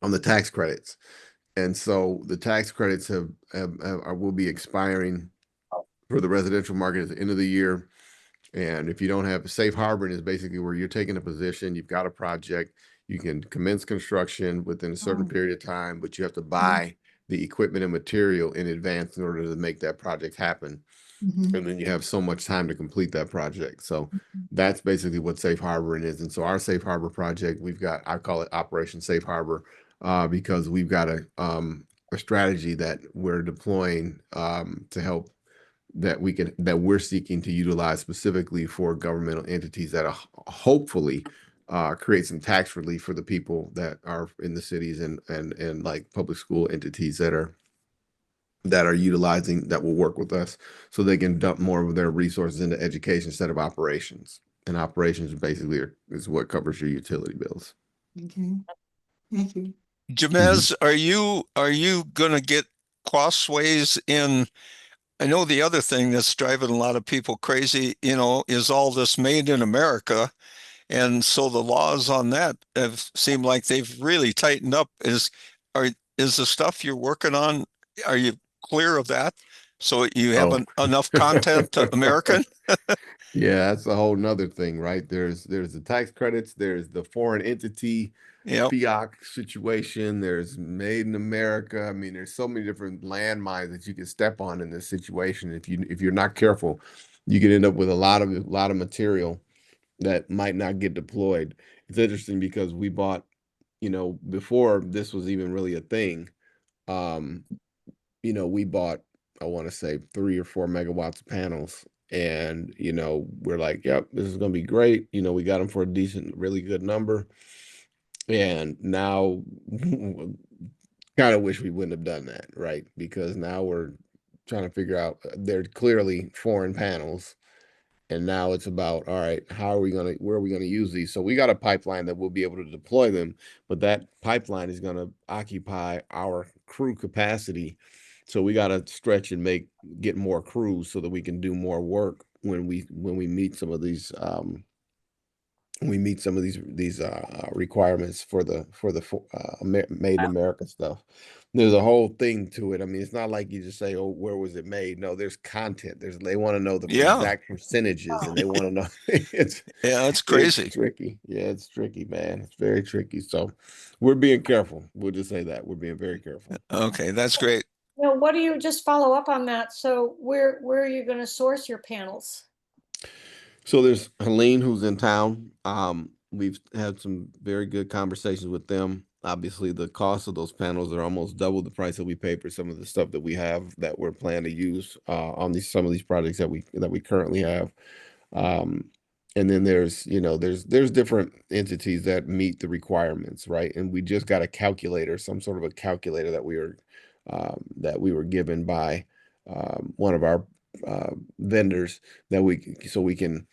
the tax credits. And so the tax credits will be expiring for the residential market at the end of the year. And if you don't have safe harboring is basically where you're taking a position, you've got a project, you can commence construction within a certain period of time, but you have to buy the equipment and material in advance in order to make that project happen. Mhm. And then you have so much time to complete that project. So that's basically what safe harboring is. And so our safe harbor project, I call it Operation Safe Harbor, because we've got a strategy that we're deploying to help that we're seeking to utilize specifically for governmental entities that are hopefully create some tax relief for the people that are in the cities and like public school entities that are utilizing that will work with us so they can dump more of their resources into education instead of operations. And operations basically is what covers your utility bills. Okay, thank you. Jamez, are you gonna get crossways in? I know the other thing that's driving a lot of people crazy, is all this made in America. And so the laws on that have seemed like they've really tightened up. Is the stuff you're working on, are you clear of that? So you have Oh. enough content to American? Yeah, that's a whole nother thing, right? There's the tax credits, there's the foreign entity Yep. FIAC situation, there's made in America. I mean, there's so many different landmines that you can step on in this situation. If you're not careful, you can end up with a lot of material that might not get deployed. It's interesting because we bought, before this was even really a thing, um, we bought, I want to say 3 or 4 megawatts of panels. And, we're like, yep, this is going to be great. We got them for a decent, really good number. And now kind of wish we wouldn't have done that, right? Because now we're trying to figure out they're clearly foreign panels. And now it's about, all right, where are we going to use these? So we got a pipeline that we'll be able to deploy them, but that pipeline is going to occupy our crew capacity. So we got to stretch and get more crews so that we can do more work when we meet some of these requirements for the made in America stuff. There's a whole thing to it. I mean, it's not like you just say, "Oh, where was it made?" No, there's content. They want to know the Yeah. exact percentages, and they want to know. it's Yeah, that's it's crazy. tricky. Yeah, it's tricky, man. It's very tricky. So we're being careful. We'll just say that we're being very careful. Okay, that's great. What do you, just follow up on that? So where are you going to source your panels? So there's Helene who's in town. We've had some very good conversations with them. Obviously, the cost of those panels are almost double the price that we pay for some of the stuff that we have that we're planning to use on some of these projects that we currently have. Um, and then there's different entities that meet the requirements, right? And we just got a calculator, some sort of a calculator that we were given by one of our vendors so we can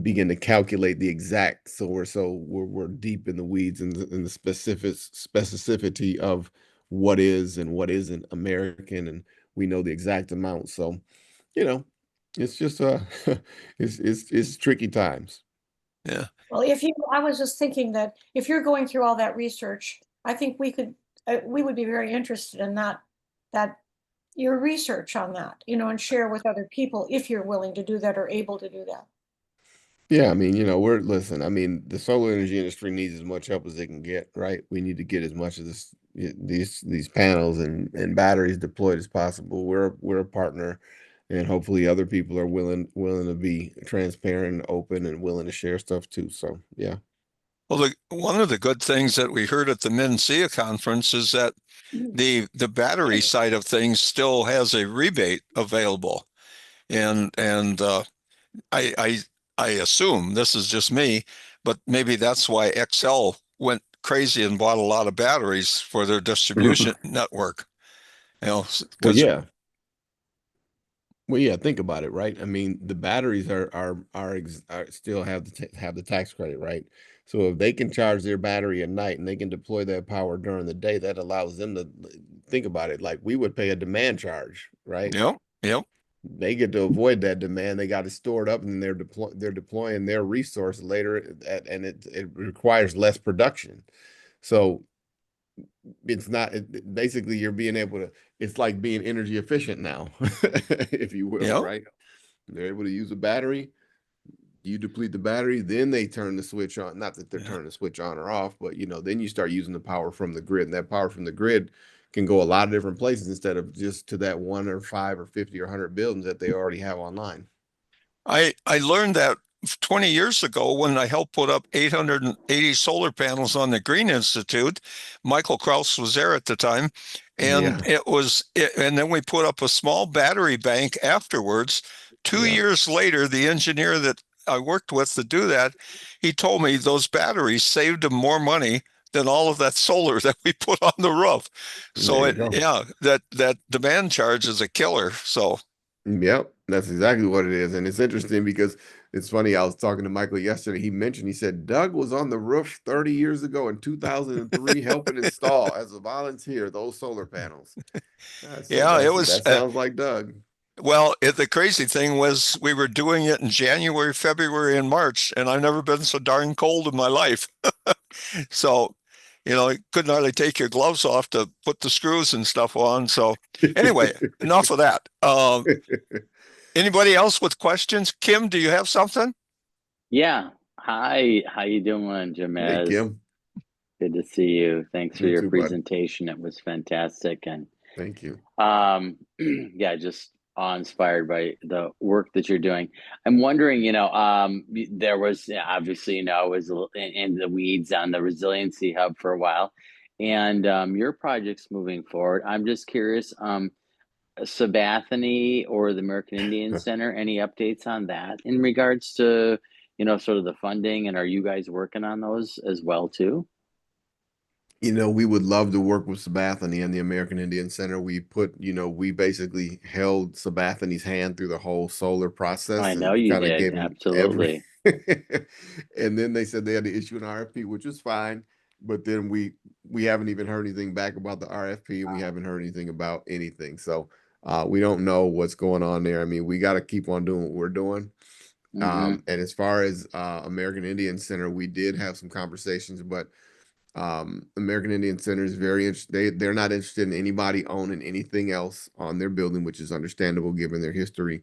begin to calculate the exact. So we're deep in the weeds and the specificity of what is and what isn't American, and we know the exact amount. So, you know, it's just it's tricky times. Yeah. Well, I was just thinking that if you're going through all that research, I think we would be very interested in that your research on that, and share with other people if you're willing to do that or able to do that. Yeah, I mean, listen, I mean, the solar energy industry needs as much help as they can get, right? We need to get as much of these panels and batteries deployed as possible. We're a partner, and hopefully other people are willing to be transparent, open, and willing to share stuff too. So yeah. Well, one of the good things that we heard at the MNCEA conference is that the battery side of things still has a rebate available. And I I assume this is just me, but maybe that's why XL went crazy and bought a lot of batteries for their distribution network. Well, Because yeah. Well, yeah, think about it, right? I mean, the batteries are still have the tax credit, right? So if they can charge their battery at night and they can deploy that power during the day, that allows them to think about it like we would pay a demand charge, right? Yep, yep. They get to avoid that demand. They got it stored up, and they're deploying their resource later, and it requires less production. So it's not basically you're being able to. It's like being energy efficient now, if you will, Yep. right? They're able to use a battery. You deplete the battery, then they turn the switch on. Not that they're Yeah. turning the switch on or off, but then you start using the power from the grid, and that power from the grid can go a lot of different places instead of just to that 1 or 5 or 50 or 100 buildings that they already have online. I learned that 20 years ago when I helped put up 880 solar panels on the Green Institute. Michael Kraus was there at the time, and Yeah, and then we put up a small battery bank afterwards. Two yeah, years later, the engineer that I worked with to do that, he told me those batteries saved him more money than all of that solar that we put on the roof. So there you go. yeah, that demand charge is a killer. So Yep, that's exactly what it is. And it's interesting because it's funny. I was talking to Michael yesterday. He said Doug was on the roof 30 years ago in 2003 helping install as a volunteer those solar panels. I said, yeah, it was. that sounds like Doug. Well, the crazy thing was we were doing it in January, February, and March, and I've never been so darn cold in my life. So, you couldn't hardly take your gloves off to put the screws and stuff on. So, anyway, enough of that. Anybody else with questions? Kim, do you have something? Yeah. Hi, how you doing, Hey, Jamez? Kim. Good to see you. Thanks for You your too, bud. presentation. It was fantastic. And Thank you. yeah, just awe-inspired by the work that you're doing. I'm wondering, there was obviously, it was a little in the weeds on the resiliency hub for a while. And your project's moving forward. I'm just curious, Sabathani or the American Indian Center, any updates on that in regards to, sort of the funding, and are you guys working on those as well too? We would love to work with Sabathani and the American Indian Center. We basically held Sabathani's hand through the whole solar process I know and you kind of did, gave him every. absolutely. And then they said they had to issue an RFP, which was fine. But then we haven't even heard anything back about the RFP, and we haven't heard anything about anything. So we don't know what's going on there. I mean, we got to keep on doing what we're doing. Mm-hmm. And as far as American Indian Center, we did have some conversations, but American Indian Center is very interested. They're not interested in anybody owning anything else on their building, which is understandable given their history.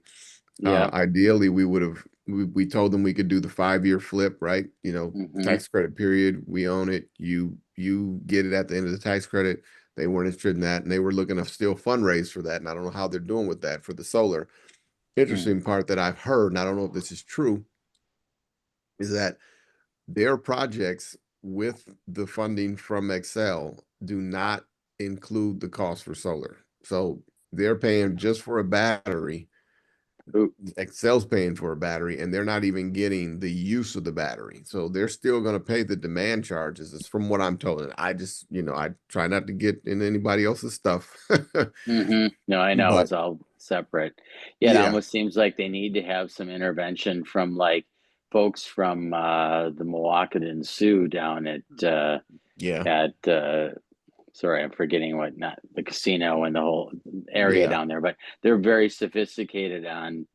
Yeah. Ideally, we told them we could do the 5-year flip, right? Mm-hmm. Tax credit period. We own it. You get it at the end of the tax credit. They weren't interested in that, and they were looking to still fundraise for that. And I don't know how they're doing with that for the solar. Interesting part that I've heard, and I don't know if this is true, is that their projects with the funding from Excel do not include the cost for solar. So they're paying just for a battery. Excel's paying for a battery, and they're not even getting the use of the battery. So they're still going to pay the demand charges. It's from what I'm told. And I just, I try not to get in anybody else's stuff. Mm-hmm. No, I know But it's all separate. Yeah, it yeah, almost seems like they need to have some intervention from like folks from the Mowakadan Sioux down yeah, at sorry, I'm forgetting what, not the casino and the whole area yeah. down there, but they're very sophisticated on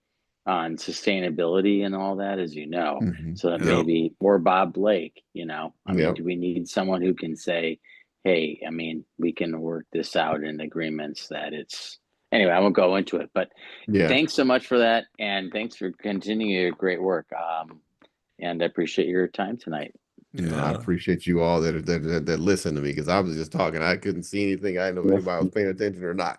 sustainability and all that, as you know. So that Yeah. maybe, or Bob Blake, I mean, Yep. do we need someone who can say, hey, I mean, we can work this out in agreements that it's, anyway, I won't go into it, but Yeah. thanks so much for that. And thanks for continuing your great work. And I appreciate your time tonight. I Yeah. appreciate you all that listen to me, because I was just talking. I couldn't see anything. I didn't know if anybody was paying attention or not.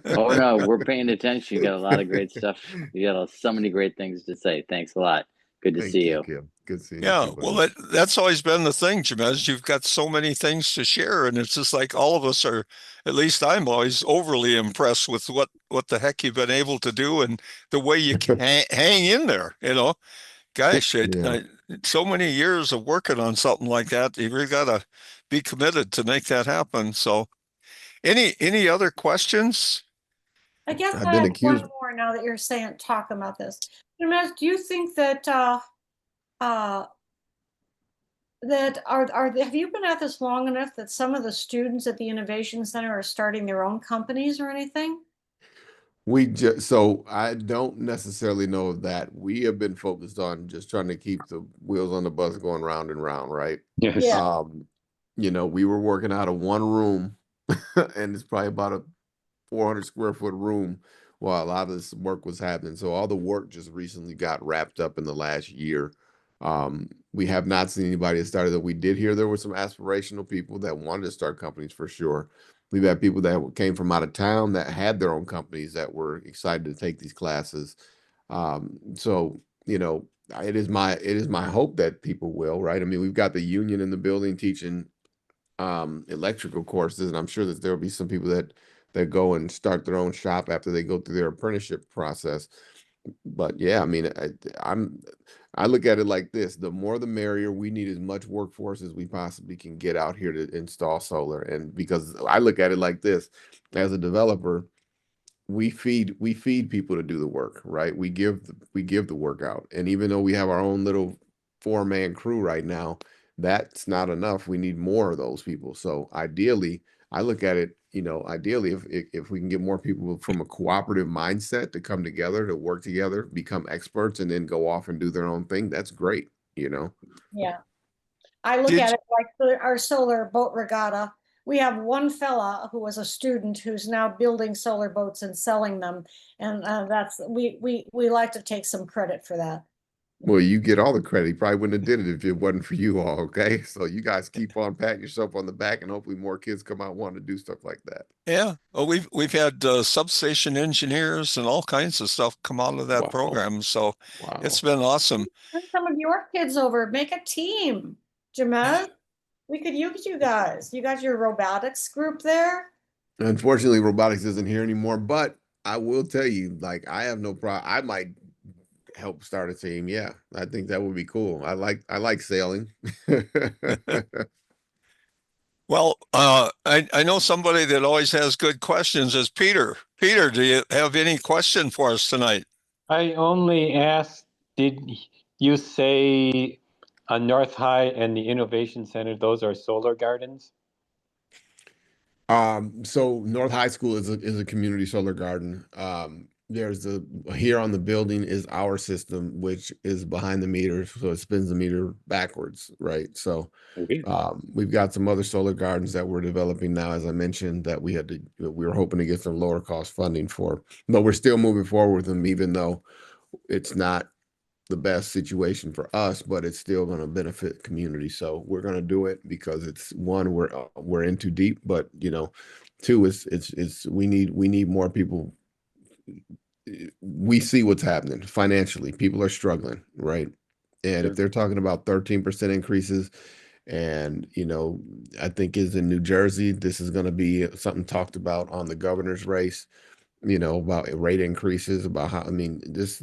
Oh no, we're paying attention. You got a lot of great stuff. You got so many great things to say. Thanks a lot. Good to Thank see you, you. Kim. Good seeing you Yeah, too, well, buddy. that's always been the thing, Jamez. You've got so many things to share, and it's just like all of us are. At least I'm always overly impressed with what the heck you've been able to do and the way you can hang in there. Gosh, Yeah. so many years of working on something like that. You really got to be committed to make that happen. So, any other questions? I guess I've I been have one accused. more now that you're talking about this. Jamez, do you think that uh, have you been at this long enough that some of the students at the Innovation Center are starting their own companies or anything? So I don't necessarily know of that. We have been focused on just trying to keep the wheels on the bus going round and round, right? Yes. Yeah. We were working out of one room and it's probably about a 400 square foot room while a lot of this work was happening. So all the work just recently got wrapped up in the last year. We have not seen anybody that started that. We did hear there were some aspirational people that wanted to start companies for sure. We've had people that came from out of town that had their own companies that were excited to take these classes. So, it is my hope that people will, right? I mean, we've got the union in the building teaching electrical courses, and I'm sure that there'll be some people that go and start their own shop after they go through their apprenticeship process. But yeah, I mean, I look at it like this: the more the merrier. We need as much workforce as we possibly can get out here to install solar. And because I look at it like this, as a developer, we feed people to do the work, right? We give the work out. And even though we have our own little 4-man crew right now, that's not enough. We need more of those people. So ideally, I look at it, ideally, if we can get more people from a cooperative mindset to come together, to work together, become experts, and then go off and do their own thing, that's great, Yeah. I look Did at it like our solar boat regatta. We have one fella who was a student who's now building solar boats and selling them, and we like to take some credit for that. Well, you get all the credit. He probably wouldn't have did it if it wasn't for you all, okay? So you guys keep on patting yourself on the back, and hopefully more kids come out wanting to do stuff like that. Yeah, well, we've had substation engineers and all kinds of stuff come out of that Wow. program, so it's Wow. been awesome. Bring some of your kids over, make a team. Jamez, we could use you guys. You got your robotics group there? Unfortunately, robotics isn't here anymore, but I will tell you, like, I have no problem. I might help start a team. Yeah, I think that would be cool. I like sailing. Well, I know somebody that always has good questions is Peter. Peter, do you have any question for us tonight? I only asked, did you say North High and the Innovation Center, those are solar gardens? So North High School is a community solar garden. There's here on the building is our system, which is behind the meter, so it spins the meter backwards, right? So Okay. we've got some other solar gardens that we're developing now, as I mentioned, that we were hoping to get some lower cost funding for, but we're still moving forward with them, even though it's not the best situation for us, but it's still going to benefit community. So we're going to do it because it's one, we're in too deep, but two, it's we need more people. We see what's happening financially. People are struggling, right? And Sure. if they're talking about 13% increases, and I think is in New Jersey, this is going to be something talked about on the governor's race, about rate increases, about how, I mean, this,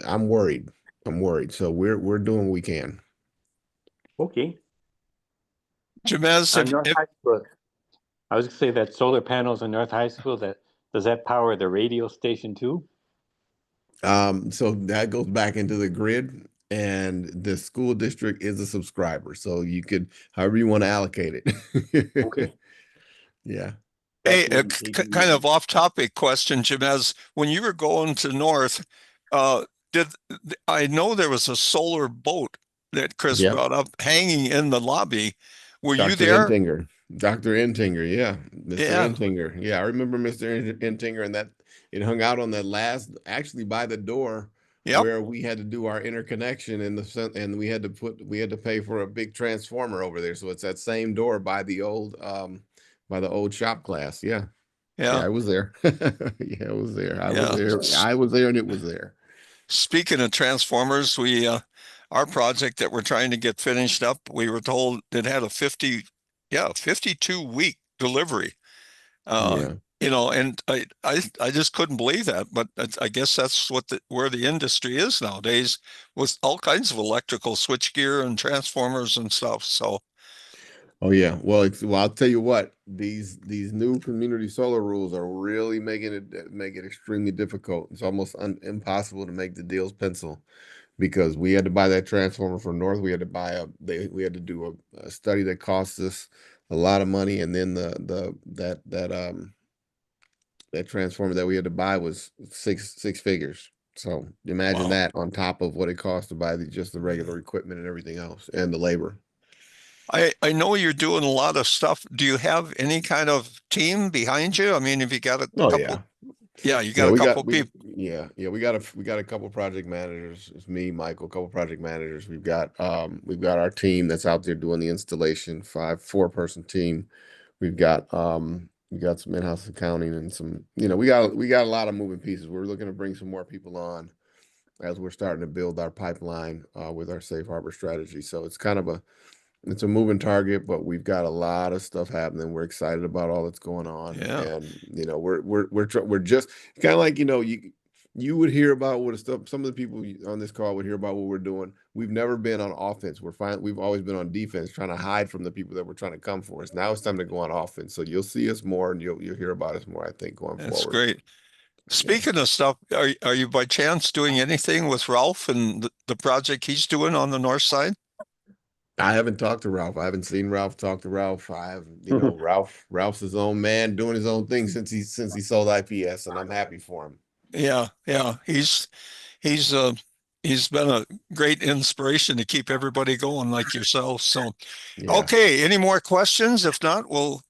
I'm worried. I'm worried. So we're doing what we can. Okay. Jamez, North High School. I was gonna say that solar panels on North High School, does that power the radio station too? So that goes back into the grid, and the school district is a subscriber. So you could, however you want to allocate it. Okay. Yeah. hey, That's kind of off-topic question, Jamez. When you were going to North, did I know there was a solar boat that Chris Yep. brought up hanging in the lobby? Were you Dr. there? Entinger. Dr. Entinger, yeah. Mr. Yeah, Entinger. Yeah, I remember Mr. Entinger, and that it hung out on that last, actually by the door yep, where we had to do our interconnection and we had to pay for a big transformer over there. So it's that same door by the old shop class. Yeah. Yeah, yeah, I was there. Yeah, I was there. I was yeah. there. I was there and it was there. Speaking of transformers, our project that we're trying to get finished up, we were told it had a 52-week delivery. Yeah. And I just couldn't believe that, but I guess that's where the industry is nowadays, with all kinds of electrical switchgear and transformers and stuff. So Oh yeah. Well, I'll tell you what, these new community solar rules are really make it extremely difficult. It's almost impossible to make the deals pencil because we had to buy that transformer from North. We had to we had to do a study that cost us a lot of money, and then that transformer that we had to buy was six figures. So imagine Wow. that on top of what it costs to buy just the regular equipment and everything else and the labor. I know you're doing a lot of stuff. Do you have any kind of team behind you? I mean, have you got a Oh couple? yeah. You Yeah, got a couple people. we got a couple project managers. It's me, Michael, a couple project managers. We've got our team that's out there doing the installation, 4-person team. We got some in-house accounting and some, we got a lot of moving pieces. We're looking to bring some more people on as we're starting to build our pipeline with our safe harbor strategy. So it's a moving target, but we've got a lot of stuff happening. We're excited about all that's going on, Yeah. and we're just kind of like you would hear about what stuff. Some of the people on this call would hear about what we're doing. We've never been on offense. We've always been on defense, trying to hide from the people that were trying to come for us. Now it's time to go on offense. So you'll see us more, and you'll hear about us more. I think going That's forward. great. Speaking of stuff, are you by chance doing anything with Ralph and the project he's doing on the north side? I haven't talked to Ralph. I haven't seen Ralph. Talk to Ralph. I have, Ralph's his own man, doing his own thing since he sold IPS, and I'm happy for him. Yeah, yeah. He's been a great inspiration to keep everybody going like yourself. So, Yeah. okay, any more questions? If not, we'll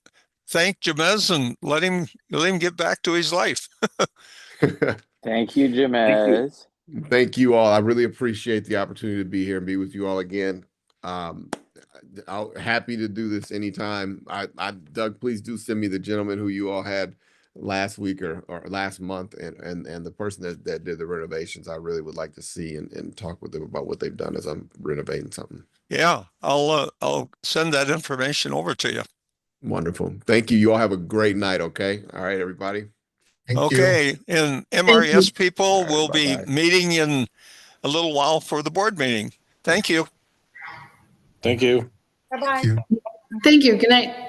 thank Jamez and let him get back to his life. Thank you, Jamez. Thank you all. I really appreciate the opportunity to be here and be with you all again. I'm happy to do this anytime. Doug, please do send me the gentleman who you all had last week or last month and the person that did the renovations. I really would like to see and talk with them about what they've done as I'm renovating something. Yeah, I'll send that information over to you. Wonderful. Thank you. You all have a great night. Okay. All right, everybody. Thank you. Okay, and MRES people All right, will be bye-bye. meeting in a little while for the board meeting. Thank you. Thank you. Bye-bye. Thank you. Thank you. Good night.